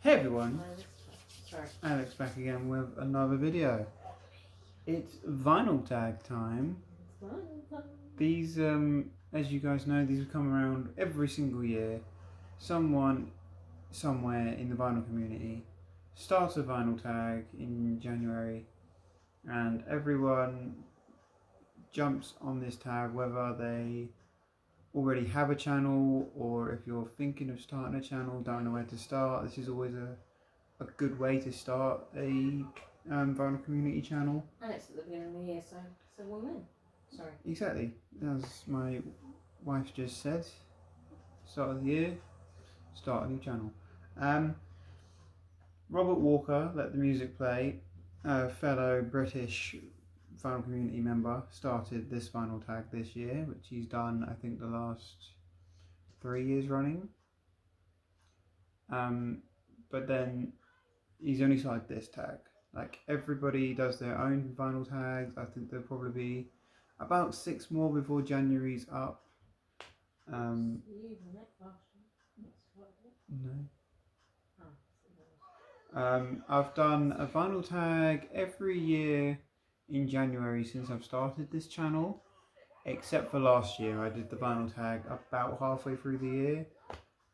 Hey everyone, Sorry. Alex back again with another video. It's vinyl tag time. These, as you guys know, these come around every single year. Someone, somewhere in the vinyl community starts a vinyl tag in January, and everyone jumps on this tag, whether they already have a channel or if you're thinking of starting a channel, don't know where to start. This is always a good way to start a vinyl community channel. And it's at the beginning of the year, so we'll win. Sorry. Exactly, as my wife just said. Start of the year, start a new channel. Robert Walker, Let the Music Play, a fellow British vinyl community member, started this vinyl tag this year, which he's done I think the last 3 years running. But then he's only started this tag. Like, everybody does their own vinyl tags. I think there'll probably be about 6 more before January's up. No. I've done a vinyl tag every year in January since I've started this channel, except for last year. I did the vinyl tag about halfway through the year.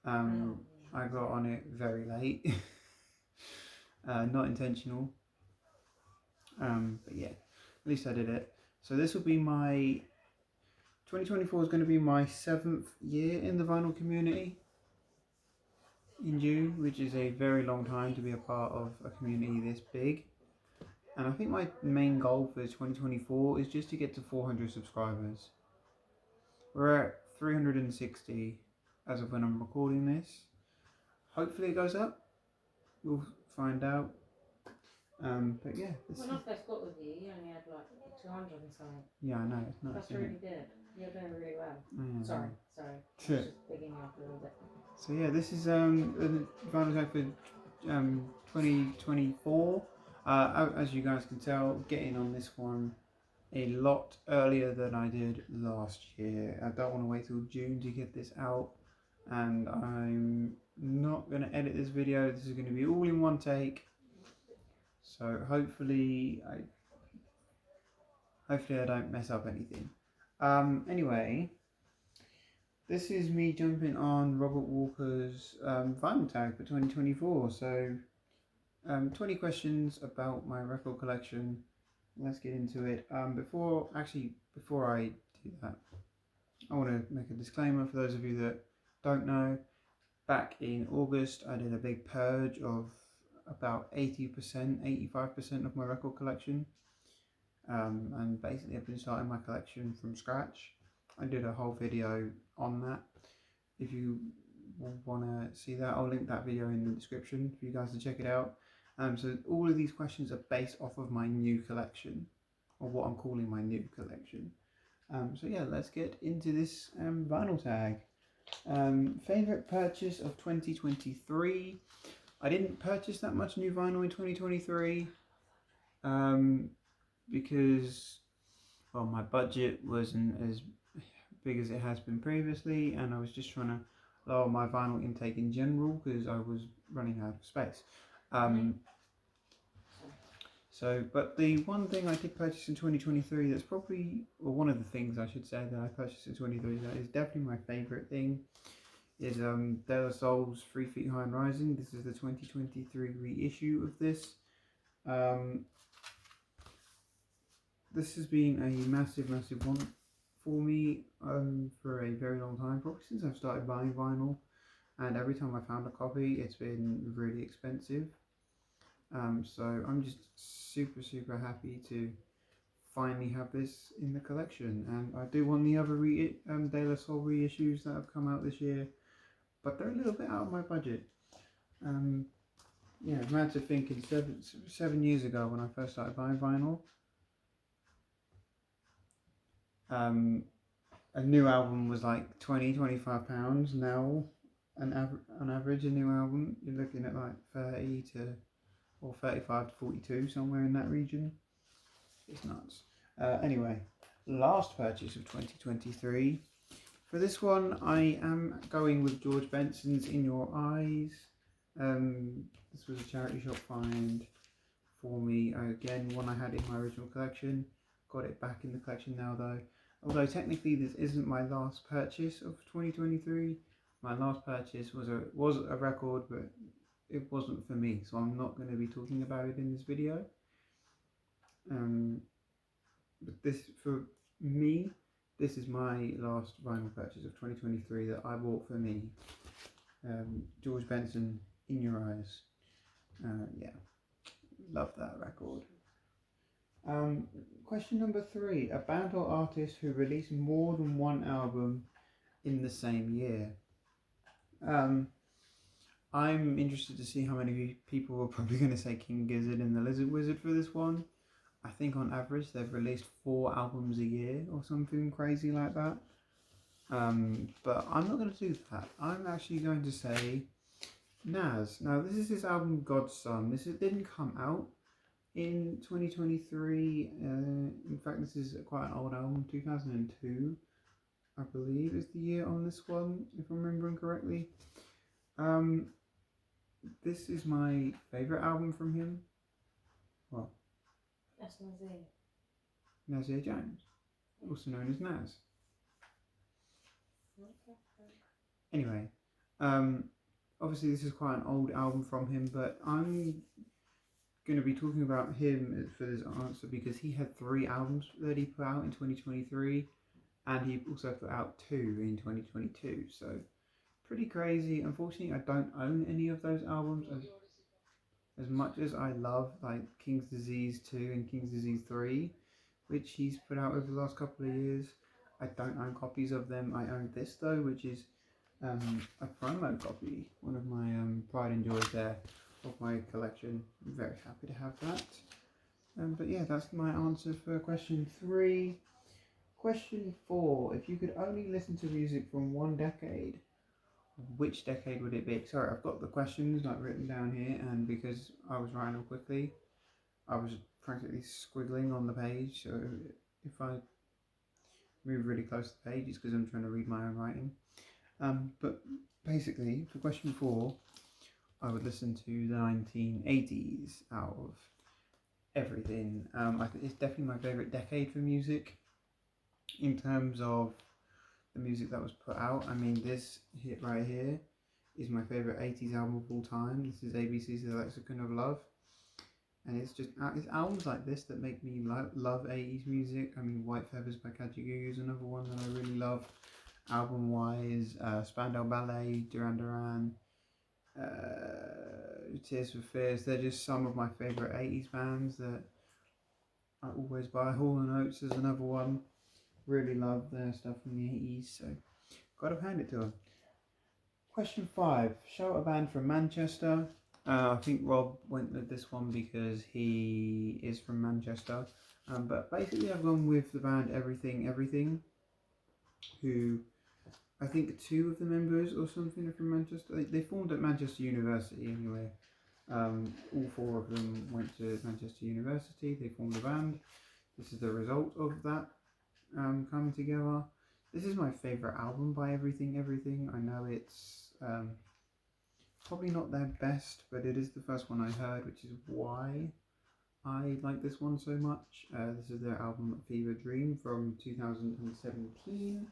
I got on it very late. Not intentional. But yeah, at least I did it. So this will be my 2024 is going to be my 7th year in the vinyl community in June, which is a very long time to be a part of a community this big. And I think my main goal for 2024 is just to get to 400 subscribers. We're at 360 as of when I'm recording this. Hopefully it goes up. We'll find out. But yeah. When I first got with you, you only had like 200 and something. Yeah, I know. It's nice. That's really good. You're doing really well. Yeah, sorry. I was just bigging you up a little bit. So yeah, this is the vinyl tag for 2024. As you guys can tell, getting on this one a lot earlier than I did last year. I don't want to wait till June to get this out, and I'm not going to edit this video. This is going to be all in one take. So hopefully I don't mess up anything. Anyway, this is me jumping on Robert Walker's vinyl tag for 2024. So 20 questions about my record collection. Let's get into it. Before I do that, I want to make a disclaimer for those of you that don't know. Back in August, I did a big purge of about 80%, 85% of my record collection. And basically I've been starting my collection from scratch. I did a whole video on that. If you want to see that, I'll link that video in the description for you guys to check it out. So all of these questions are based off of my new collection, or what I'm calling my new collection. So yeah, let's get into this vinyl tag. Favourite purchase of 2023. I didn't purchase that much new vinyl in 2023 because, well, my budget wasn't as big as it has been previously, and I was just trying to lower my vinyl intake in general because I was running out of space. But the one thing I did purchase in 2023 that's probably, or one of the things I should say that I purchased in 2023 that is definitely my favourite thing is De La Soul's 3 Feet High and Rising. This is the 2023 reissue of this. This has been a massive one for me for a very long time, probably since I've started buying vinyl, and every time I found a copy it's been really expensive. So I'm just super happy to finally have this in the collection, and I do want the other De La Soul reissues that have come out this year, but they're a little bit out of my budget. Yeah, I'm mad to think in 7 years ago when I first started buying vinyl, a new album was like £20-25. Now on average a new album you're looking at like 30 to or 35 to 42, somewhere in that region. It's nuts. Anyway, last purchase of 2023. For this one, I am going with George Benson's In Your Eyes. This was a charity shop find for me. Again, one I had in my original collection. Got it back in the collection now though. Although technically this isn't my last purchase of 2023. My last purchase was a record, but it wasn't for me, so I'm not going to be talking about it in this video. But this, for me, this is my last vinyl purchase of 2023 that I bought for me. George Benson, In Your Eyes. Yeah, love that record. Question number 3. A band or artist who released more than one album in the same year. I'm interested to see how many people are probably going to say King Gizzard and the Lizard Wizard for this one. I think on average they've released 4 albums a year or something crazy like that. But I'm not going to do that. I'm actually going to say Nas. Now this is his album God's Son. This didn't come out in 2023. In fact, this is quite an old album, 2002, I believe is the year on this one, if I'm remembering correctly. This is my favourite album from him. Well, That's Nazir. Nasir Jones, also known as Nas. Anyway, obviously this is quite an old album from him, but I'm going to be talking about him for this answer because he had 3 albums that he put out in 2023, and he also put out 2 in 2022, so pretty crazy. Unfortunately, I don't own any of those albums. As much as I love like King's Disease 2 and King's Disease 3, which he's put out over the last couple of years, I don't own copies of them. I own this though, which is a promo copy, one of my pride and joys there of my collection. I'm very happy to have that. But yeah, that's my answer for question 3. Question 4. If you could only listen to music from one decade, which decade would it be? Sorry, I've got the questions like written down here, and because I was writing them quickly, I was practically squiggling on the page, so if I move really close to the page, it's because I'm trying to read my own writing. But basically, for question 4, I would listen to the 1980s out of everything. I think it's definitely my favourite decade for music in terms of the music that was put out. I mean, this hit right here is my favourite 80s album of all time. This is ABC's The Lexicon of Love. And it's albums like this that make me love 80s music. I mean, White Feathers by Kajagoogoo is another one that I really love. Album-wise, Spandau Ballet, Duran Duran, Tears for Fears. They're just some of my favourite 80s bands that I always buy. Hall & Oates is another one. Really love their stuff from the 80s, so gotta hand it to them. Question 5. Shout a band from Manchester. I think Rob went with this one because he is from Manchester. But basically I've gone with the band Everything Everything, who I think 2 of the members or something are from Manchester. They formed at Manchester University anyway. All 4 of them went to Manchester University. They formed a band. This is the result of that coming together. This is my favourite album by Everything Everything. I know it's probably not their best, but it is the first one I heard, which is why I like this one so much. This is their album Fever Dream from 2017,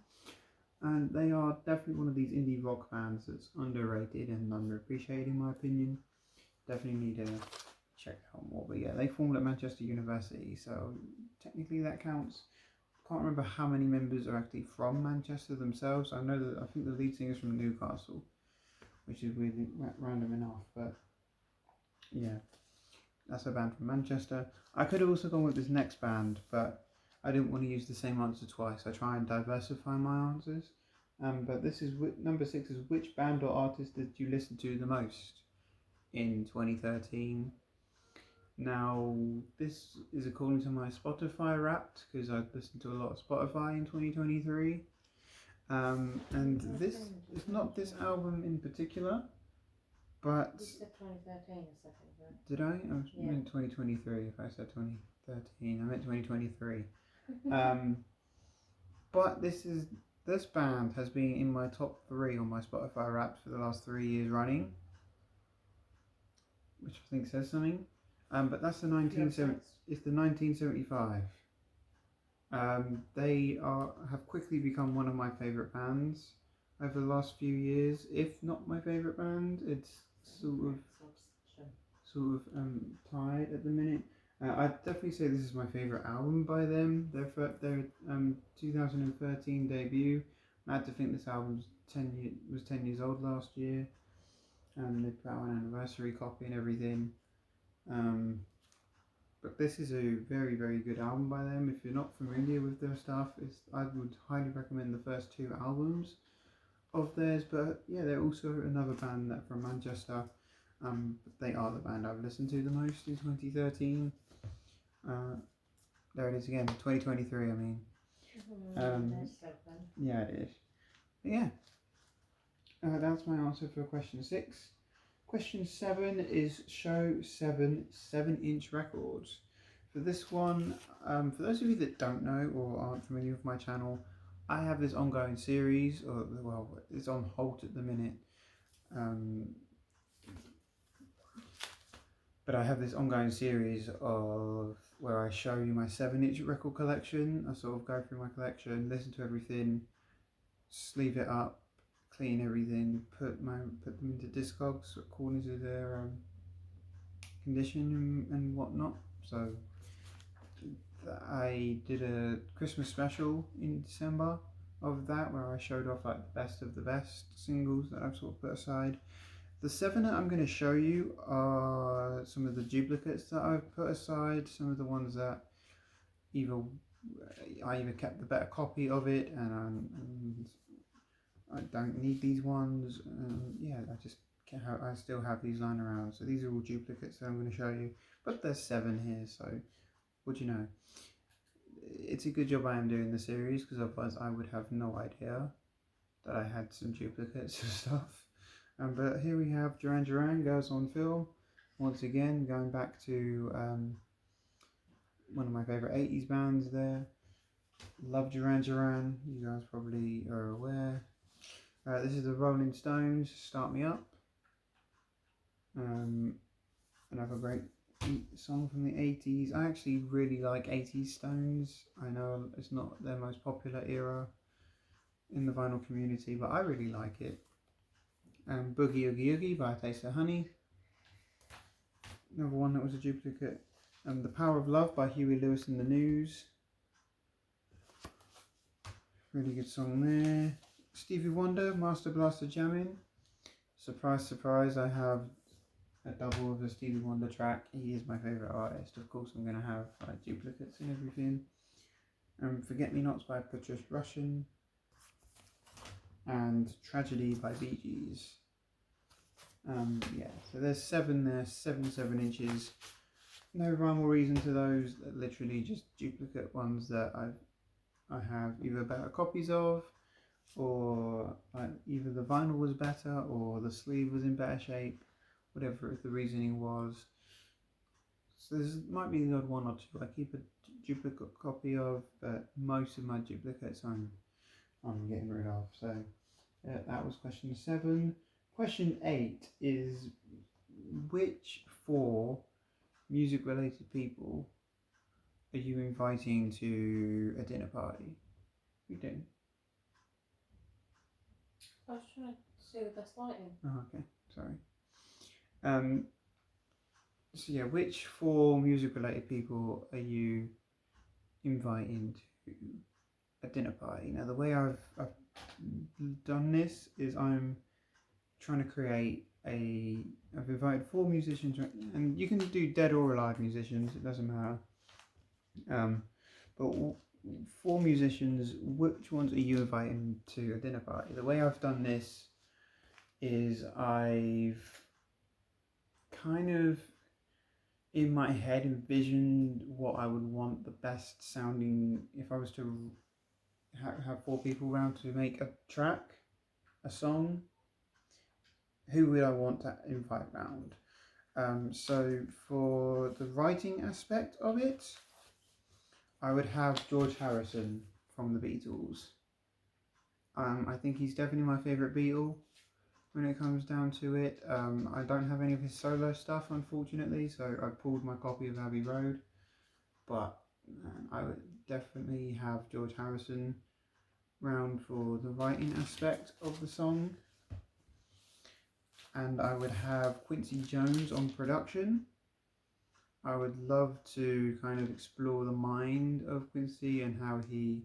and they are definitely one of these indie rock bands that's underrated and underappreciated in my opinion. Definitely need to check out more, but yeah, they formed at Manchester University, so technically that counts. Can't remember how many members are actually from Manchester themselves. I know that I think the lead singer is from Newcastle, which is really random enough, but yeah, that's a band from Manchester. I could have also gone with this next band, but I didn't want to use the same answer twice. I try and diversify my answers. But this is number 6 is which band or artist did you listen to the most in 2013? Now, this is according to my Spotify Wrapped, because I've listened to a lot of Spotify in 2023. And this is not this album in particular, but... You said 2013 a second ago. Did I? I meant 2023 if I said 2013. I meant 2023. But this band has been in my top 3 on my Spotify Wrapped for the last 3 years running. which I think says something. But that's the 1970. It's the 1975. They have quickly become one of my favourite bands over the last few years. If not my favourite band, it's sort of tied at the minute. I'd definitely say this is my favourite album by them. Their 2013 debut. Mad to think this album was 10 years old last year, and they put out an anniversary copy and everything. But this is a very, very good album by them. If you're not familiar with their stuff, I would highly recommend the first two albums of theirs. But yeah, they're also another band that from Manchester. They are the band I've listened to the most in 2013. There it is again, 2023. I mean, yeah, it is. But yeah, that's my answer for question 6. Question 7 is show 7 7-inch records. For this one, for those of you that don't know or aren't familiar with my channel, I have this ongoing series, it's on hold at the minute. But I have this ongoing series of where I show you my 7-inch record collection. I sort of go through my collection, listen to everything, sleeve it up, clean everything, put them into Discogs according to their condition and whatnot. So I did a Christmas special in December of that, where I showed off like the best of the best singles that I've sort of put aside. The 7 that I'm going to show you are some of the duplicates that I've put aside, some of the ones that I either kept the better copy of it and I don't need these ones. Yeah, I still have these lying around. So these are all duplicates that I'm going to show you. But there's 7 here, so what do you know? It's a good job I am doing the series, because otherwise I would have no idea that I had some duplicates of stuff. But here we have Duran Duran, Girls on Film. Once again, going back to one of my favourite 80s bands there. Love Duran Duran, you guys probably are aware. This is the Rolling Stones, Start Me Up. Another great song from the 80s. I actually really like 80s Stones. I know it's not their most popular era in the vinyl community, but I really like it. Boogie Oogie Oogie by Taste of Honey. Another one that was a duplicate. The Power of Love by Huey Lewis and the News. Really good song there. Stevie Wonder, Master Blaster Jammin'. Surprise, surprise, I have a double of the Stevie Wonder track. He is my favourite artist. Of course, I'm going to have duplicates and everything. Forget Me Nots by Patricia Rushen. And Tragedy by Bee Gees. Yeah, so there's 7 there, 7 inches. No rhyme or reason to those, literally just duplicate ones that I have either better copies of, or either the vinyl was better or the sleeve was in better shape, whatever the reasoning was. So there might be the odd one or two I keep a duplicate copy of, but most of my duplicates I'm getting rid of. So that was question 7. Question 8 is, which 4 music related people are you inviting to a dinner party? What are you doing? I was trying to see the best lighting. Oh, okay, sorry. So yeah, which 4 music related people are you inviting to a dinner party? Now the way I've done this is I'm trying to create I've invited 4 musicians, and you can do dead or alive musicians, it doesn't matter. But 4 musicians, which ones are you inviting to a dinner party? The way I've done this is I've kind of in my head envisioned what I would want the best sounding, if I was to have 4 people around to make a track, a song, who would I want to invite round? So for the writing aspect of it, I would have George Harrison from the Beatles. I think he's definitely my favourite Beatle. when it comes down to it. I don't have any of his solo stuff, unfortunately, so I pulled my copy of Abbey Road. But I would definitely have George Harrison round for the writing aspect of the song. And I would have Quincy Jones on production. I would love to kind of explore the mind of Quincy and how his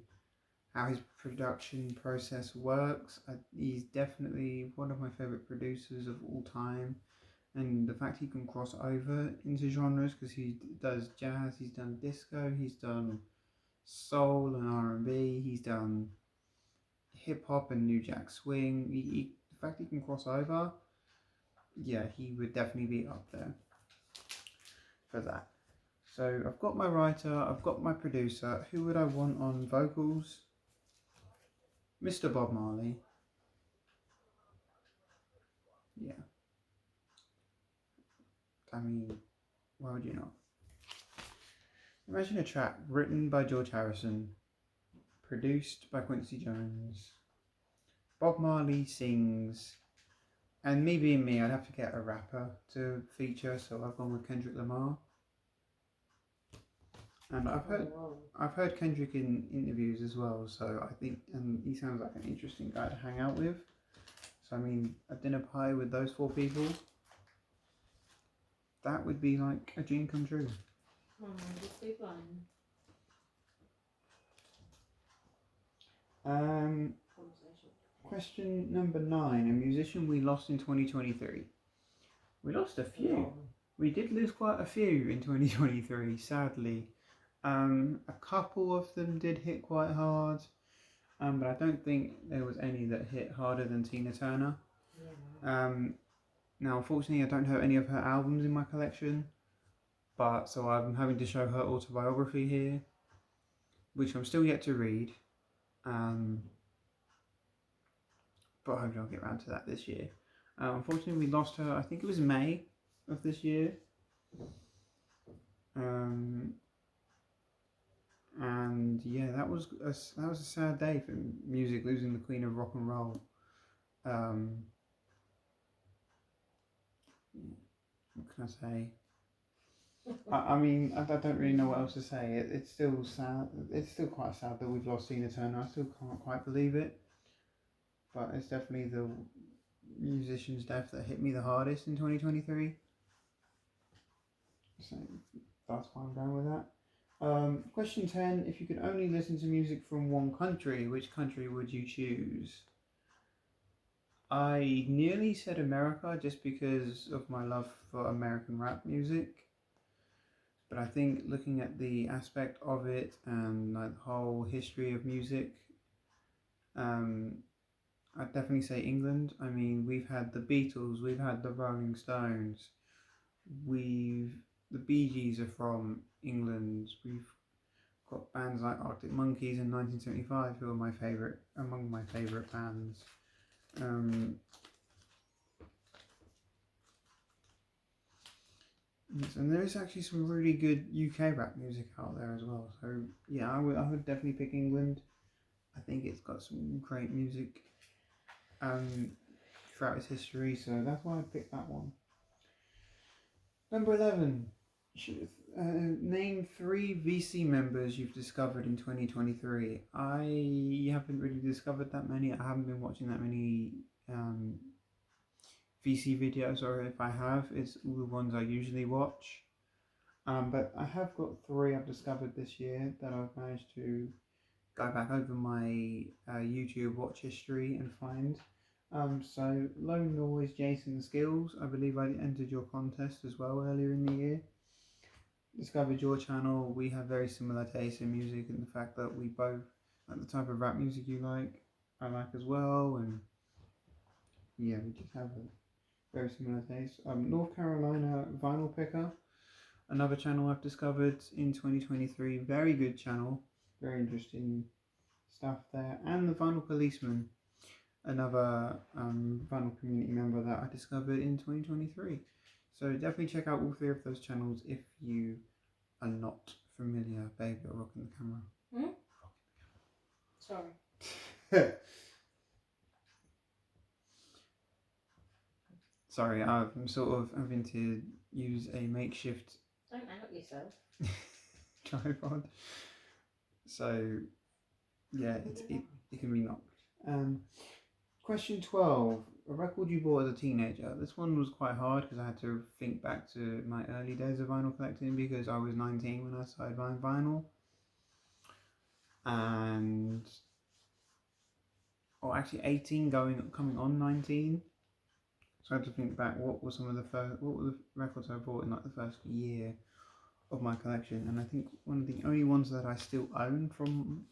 production process works. He's definitely one of my favourite producers of all time, and the fact he can cross over into genres, because he does jazz, he's done disco, he's done soul and R&B, he's done hip hop and New Jack Swing. The fact he can cross over, yeah, he would definitely be up there for that. So I've got my writer, I've got my producer. Who would I want on vocals? Mr. Bob Marley. Yeah. I mean, why would you not? Imagine a track written by George Harrison, produced by Quincy Jones. Bob Marley sings, and me being me, I'd have to get a rapper to feature, so I've gone with Kendrick Lamar. And I've heard Kendrick in interviews as well, so I think he sounds like an interesting guy to hang out with. So I mean, a dinner party with those four people, that would be like a dream come true. Just be fine. Question number 9. A musician we lost in 2023. We lost a few. We did lose quite a few in 2023, sadly. A couple of them did hit quite hard, but I don't think there was any that hit harder than Tina Turner. Yeah. Now, unfortunately, I don't have any of her albums in my collection, so I'm having to show her autobiography here, which I'm still yet to read. But hopefully I'll get around to that this year. Unfortunately, we lost her, I think it was May of this year. And yeah, that was a sad day for music, losing the queen of rock and roll. What can I say? I mean, I don't really know what else to say. It's still sad. It's still quite sad that we've lost Tina Turner. I still can't quite believe it. But it's definitely the musician's death that hit me the hardest in 2023. So that's why I'm going with that. Question 10. If you could only listen to music from one country, which country would you choose? I nearly said America just because of my love for American rap music. But I think looking at the aspect of it and like the whole history of music, I'd definitely say England. I mean, we've had the Beatles, we've had the Rolling Stones, the Bee Gees are from England. We've got bands like Arctic Monkeys in 1975, who are among my favourite bands. And there is actually some really good UK rap music out there as well. So yeah, I would definitely pick England. I think it's got some great music throughout its history, so that's why I picked that one. Number 11. Name 3 VC members you've discovered in 2023. I haven't really discovered that many. I haven't been watching that many VC videos, or if I have, it's all the ones I usually watch. But I have got 3 I've discovered this year that I've managed to go back over my YouTube watch history and find. So Low Noise, Jason Skills, I believe I entered your contest as well earlier in the year. Discovered your channel. We have very similar tastes in music, and the fact that we both like the type of rap music you like, I like as well, and yeah, we just have a very similar taste. North Carolina Vinyl Picker, another channel I've discovered in 2023. Very good channel, very interesting stuff there. And the Vinyl Policeman, another vinyl community member that I discovered in 2023. So definitely check out all 3 of those channels if you are not familiar. Babe, you're rocking the camera. Sorry. Sorry, I'm sort of having to use a makeshift Don't out yourself. tripod. So, yeah, it can be knocked. Question 12. A record you bought as a teenager. This one was quite hard because I had to think back to my early days of vinyl collecting because I was 19 when I started buying vinyl. And, or actually 18 coming on 19. So I had to think back what were the records I bought in like the first year of my collection. And I think one of the only ones that I still own from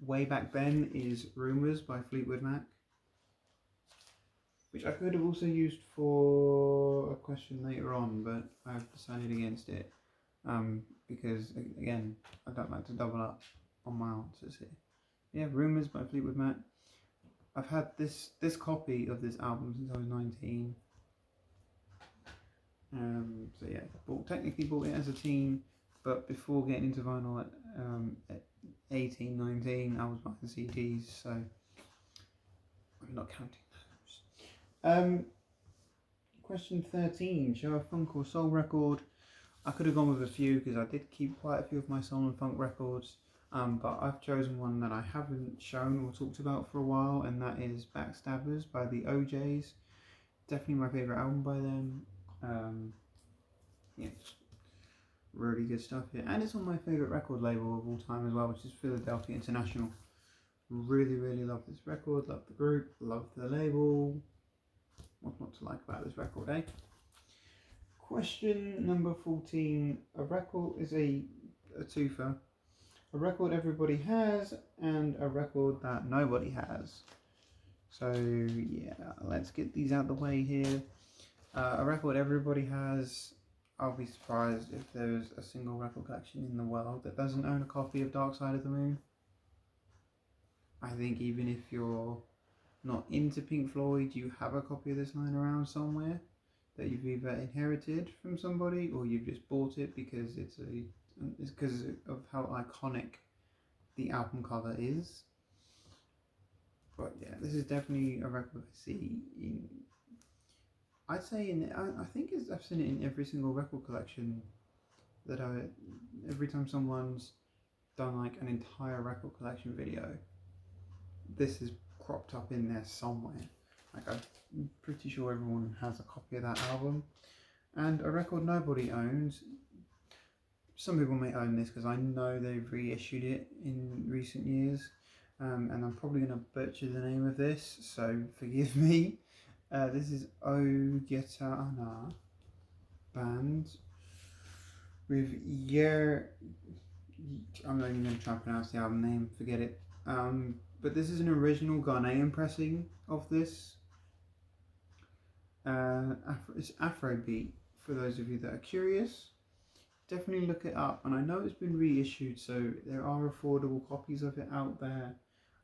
way back then is Rumours by Fleetwood Mac, which I could have also used for a question later on, but I've decided against it because, again, I don't like to double up on my answers here. Yeah, Rumours by Fleetwood Mac. I've had this copy of this album since I was 19. So yeah, technically bought it as a teen, but before getting into vinyl at 18, 19, I was buying CDs, so I'm not counting those. Question 13, show a funk or soul record. I could have gone with a few because I did keep quite a few of my soul and funk records, but I've chosen one that I haven't shown or talked about for a while, and that is Backstabbers by the OJs. Definitely my favourite album by them. Yeah, just really good stuff here. And it's on my favourite record label of all time as well, which is Philadelphia International. Really, really love this record, love the group, love the label. What's not to like about this record, eh? Question number 14. A record is a twofer. A record everybody has and a record that nobody has. So yeah, let's get these out of the way here. A record everybody has. I'll be surprised if there's a single record collection in the world that doesn't own a copy of Dark Side of the Moon. I think even if you're not into Pink Floyd, you have a copy of this lying around somewhere that you've either inherited from somebody or you've just bought it because it's because of how iconic the album cover is. But yeah, this is definitely a record I see in. I'd say I think I've seen it in every single record collection that every time someone's done like an entire record collection video, this is cropped up in there somewhere. Like I'm pretty sure everyone has a copy of that album. And a record nobody owns. Some people may own this because I know they've reissued it in recent years, and I'm probably going to butcher the name of this, so forgive me. This is O Getana Band with I'm not even going to try and pronounce the album name, forget it. But this is an original Ghanaian pressing of this. It's Afrobeat, for those of you that are curious. Definitely look it up, and I know it's been reissued, so there are affordable copies of it out there.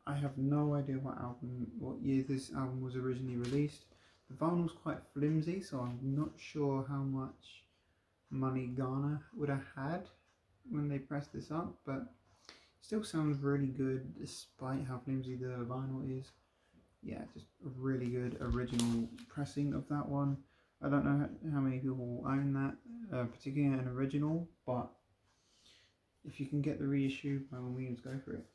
I have no idea what year this album was originally released. The vinyl's quite flimsy, so I'm not sure how much money Ghana would have had when they pressed this up, but still sounds really good despite how flimsy the vinyl is. Yeah, just a really good original pressing of that one. I don't know how many people own that, particularly an original, but if you can get the reissue, by all means, go for it.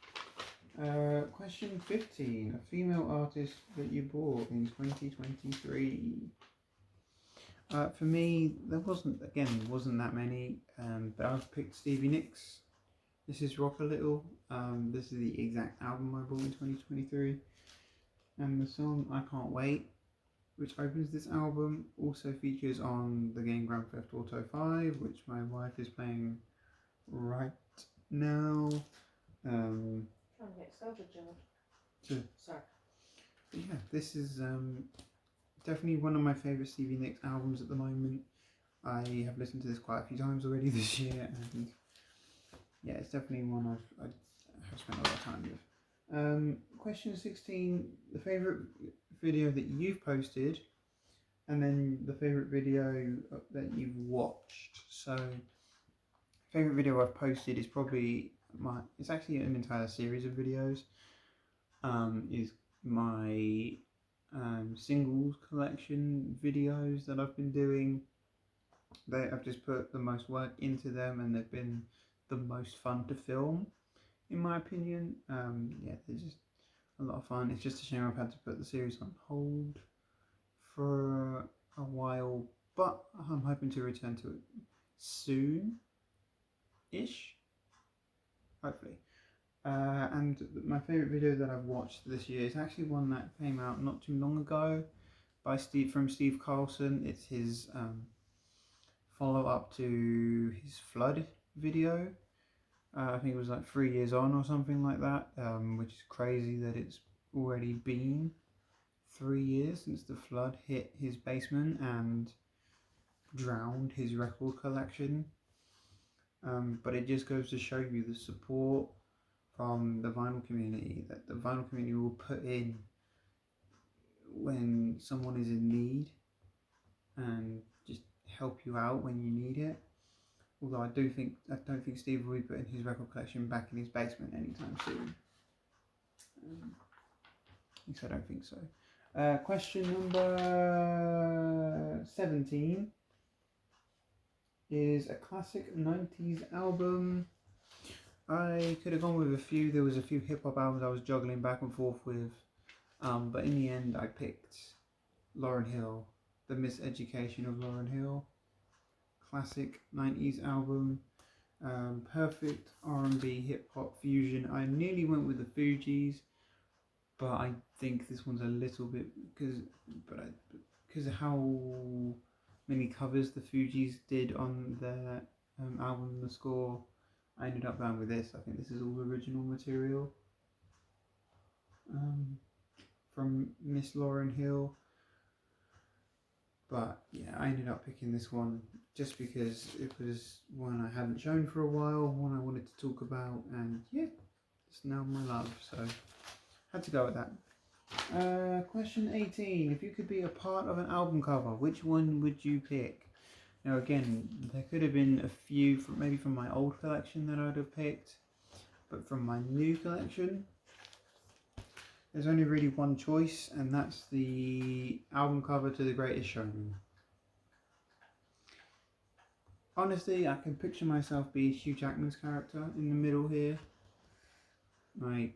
Question 15. A female artist that you bought in 2023. For me, there wasn't that many, but I've picked Stevie Nicks. This is Rock a Little. This is the exact album I bought in 2023. And the song I Can't Wait, which opens this album, also features on the game Grand Theft Auto 5, which my wife is playing right now. Trying to get sober, George. Sorry. Yeah, this is definitely one of my favourite Stevie Nicks albums at the moment. I have listened to this quite a few times already this year, and yeah, it's definitely one I have spent a lot of time with. Question 16, the favourite video that you've posted, and then the favourite video that you've watched. So, favourite video I've posted is probably it's actually an entire series of videos. Is my singles collection videos that I've been doing. I've just put the most work into them, and they've been the most fun to film, in my opinion. Yeah, they're just a lot of fun. It's just a shame I've had to put the series on hold for a while, but I'm hoping to return to it soon-ish, hopefully. And my favourite video that I've watched this year is actually one that came out not too long ago by Steve Carlson. It's his follow up to his flood video. I think it was like 3 years on or something like that, which is crazy that it's already been 3 years since the flood hit his basement and drowned his record collection. But it just goes to show you the support from the vinyl community that the vinyl community will put in when someone is in need and just help you out when you need it. Although I don't think Steve will be putting his record collection back in his basement anytime soon. At least I don't think so. Question number 17 is a classic 90s album. I could have gone with a few. There was a few hip hop albums I was juggling back and forth with, but in the end I picked Lauryn Hill, The Miseducation of Lauryn Hill. Classic 90s album, perfect R&B hip hop fusion. I nearly went with the Fugees, but I think this one's a little bit because of how many covers the Fugees did on their album, The Score. I ended up going with this. I think this is all original material from Miss Lauryn Hill. But yeah, I ended up picking this one just because it was one I hadn't shown for a while, one I wanted to talk about, and yeah, it's now my love, so had to go with that. Question 18. If you could be a part of an album cover, which one would you pick? Now again, there could have been a few maybe from my old collection that I'd have picked, but from my new collection, there's only really one choice, and that's the album cover to The Greatest Showman. Honestly, I can picture myself be Hugh Jackman's character in the middle here. Like,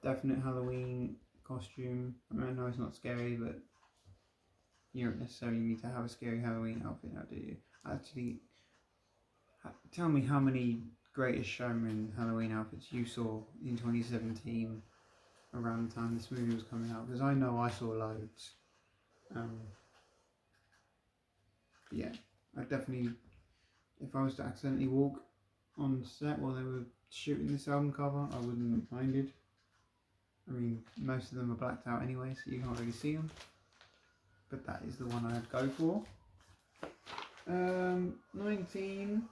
definite Halloween costume. I mean, I know it's not scary, but you don't necessarily need to have a scary Halloween outfit now, do you? Actually, tell me how many Greatest Showman Halloween outfits you saw in 2017 around the time this movie was coming out, because I know I saw loads. Yeah, I definitely, if I was to accidentally walk on set while they were shooting this album cover, I wouldn't have minded. I mean, most of them are blacked out anyway, so you can't really see them. But that is the one I'd go for. 19.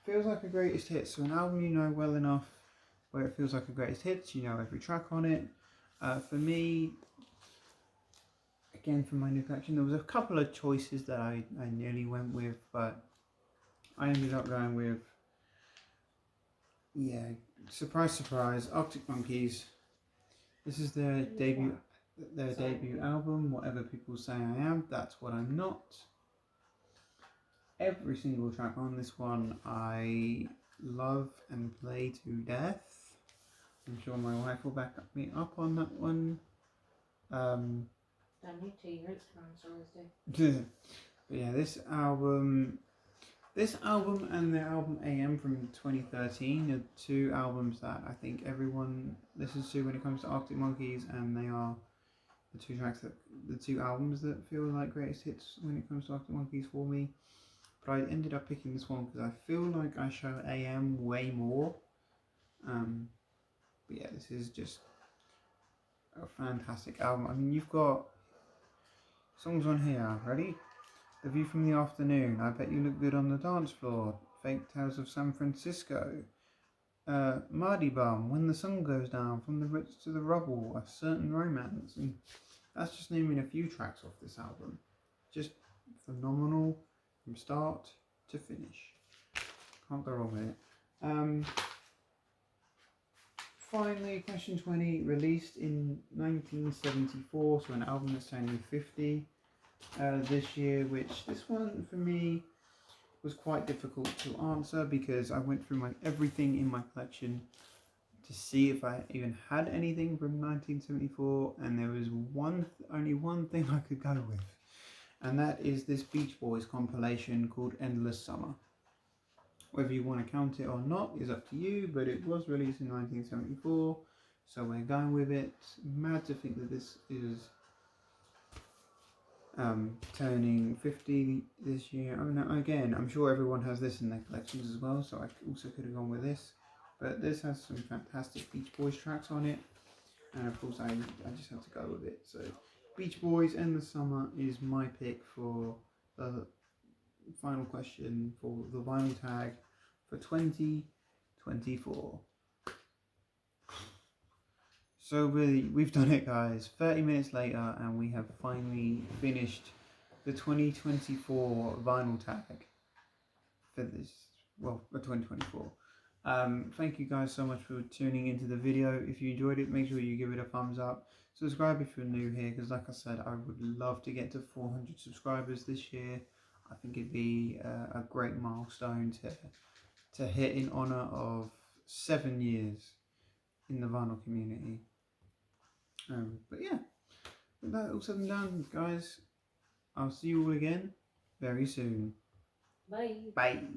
Feels like a greatest hit. So an album you know well enough where it feels like a greatest hits, you know every track on it. For me, again from my new collection, there was a couple of choices that I nearly went with, but I ended up going with, yeah, surprise surprise, Arctic Monkeys. This is their debut album. Whatever people say I am, that's what I'm not. Every single track on this one I love and play to death. I'm sure my wife will back me up on that one. Don't need to, your Instagram stories do. But yeah, this album and their album AM from 2013 are two albums that I think everyone listens to when it comes to Arctic Monkeys, and they are the two albums that feel like greatest hits when it comes to Arctic Monkeys for me. But I ended up picking this one because I feel like I show AM way more. But yeah, this is just a fantastic album. I mean, you've got songs on here, ready? The View from the Afternoon, I Bet You Look Good on the Dance Floor, Fake Tales of San Francisco, Mardy Bum, When the Sun Goes Down, From the Rich to the Rubble, A Certain Romance, and that's just naming a few tracks off this album. Just phenomenal from start to finish. Can't go wrong with it. finally, question 20, released in 1974, so an album that's turning 50 this year, which this one for me was quite difficult to answer because I went through everything in my collection to see if I even had anything from 1974, and there was only one thing I could go with, and that is this Beach Boys compilation called Endless Summer. Whether you want to count it or not is up to you, but it was released in 1974, so we're going with it. Mad to think that this is turning 50 this year. I mean, again, I'm sure everyone has this in their collections as well, so I also could have gone with this. But this has some fantastic Beach Boys tracks on it, and of course I just have to go with it. So Beach Boys Endless Summer is my pick for the final question for the vinyl tag for 2024. So really, we've done it, guys. 30 minutes later, and we have finally finished the 2024 vinyl tag for this, well, for 2024. Thank you guys so much for tuning into the video. If you enjoyed it, make sure you give it a thumbs up. Subscribe if you're new here, because like I said, I would love to get to 400 subscribers this year. I think it'd be a great milestone to hit in honor of 7 years in the vinyl community. But yeah, with that all said and done, guys, I'll see you all again very soon. Bye. Bye.